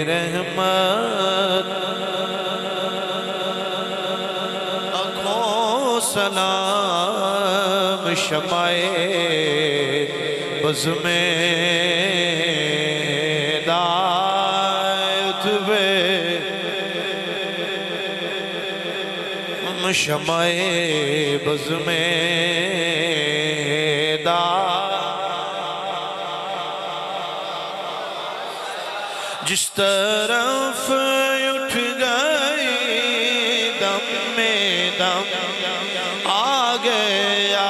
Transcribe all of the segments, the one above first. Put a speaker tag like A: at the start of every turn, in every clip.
A: رحمت آنکھوں سلام شمع بز میں دائت بے شمع بز میں جس طرف اٹھ گئی دم میں دم آ گیا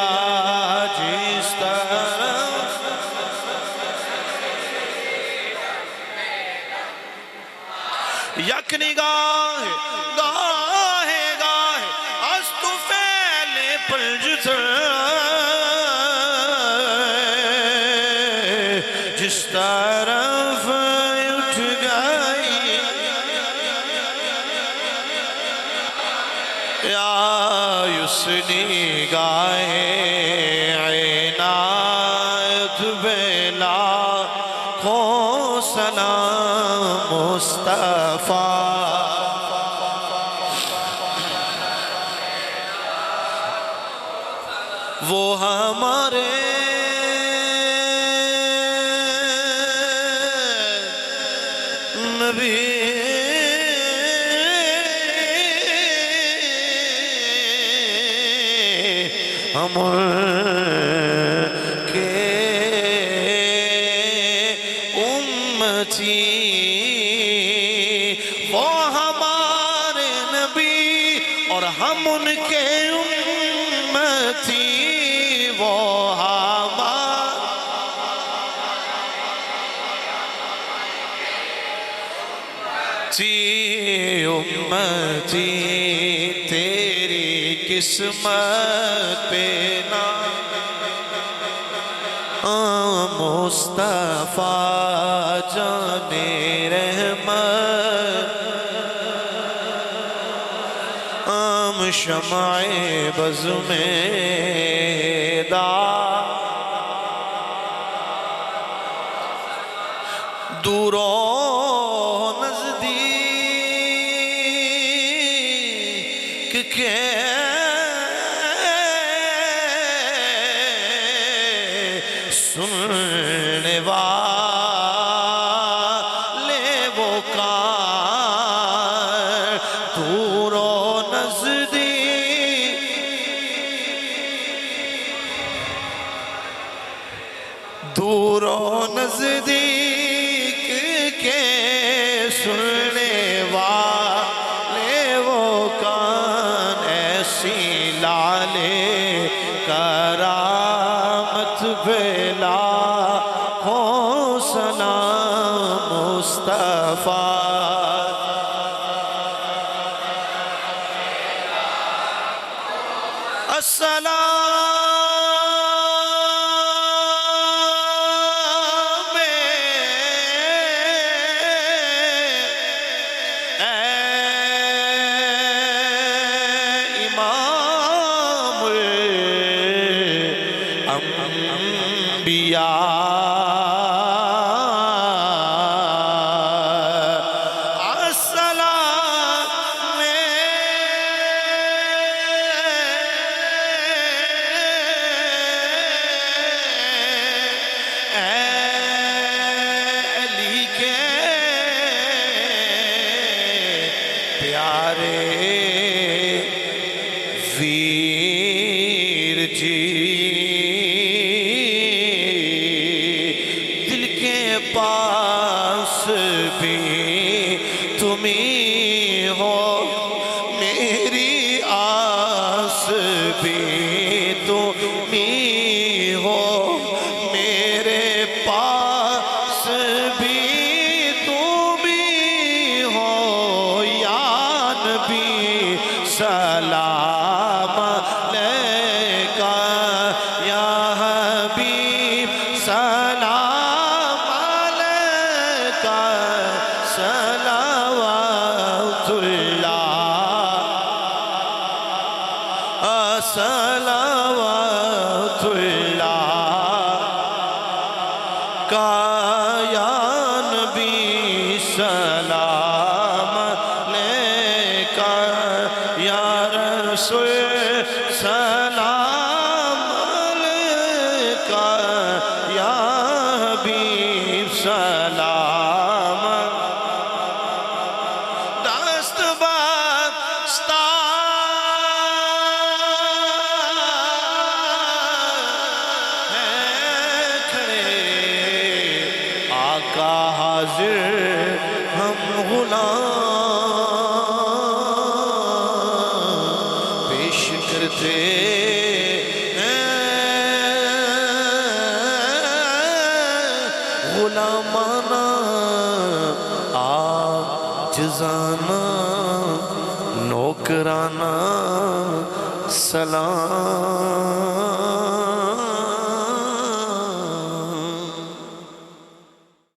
A: جس طرف یک نگاہ گاہ گاہ از تو پھیلے پلجت جس طرف اٹھ گئی یا یسنی گاہ عنایت بلا کو سلام مصطفیٰ وہ ہمارے نبی ہم کے امتی وہ ہمارے نبی اور ہم ان کے امتی وہ امتی تیری قسمت پہ نام مصطفیٰ جان رحمت ہم شمع بز میں دور و نزدیک کے سننے والے وہ کار دور و نزدیک دور و نزدیک کے سننے والے وہ کان ایسی لالے کرامت بلا ہو سلام مصطفیٰ السلام امام الانبیاء ویر جی دل کے پاس بھی تمہیں ہو میری آس بھی تمہیں ہو میرے پاس بھی تمہیں ہو یا نبی سلام علیکہ یا حبیب سلام علیکہ صلوات اللہ صلوات اللہ کا یا نبی سلام علیکہ یا رسول سلام علیکہ یا حبیب سلام دست بستہ ہے کھڑے آقا حاضر ہم غلام پیش کرتے ہیں غلامانہ عاجزانہ نوکرانہ سلام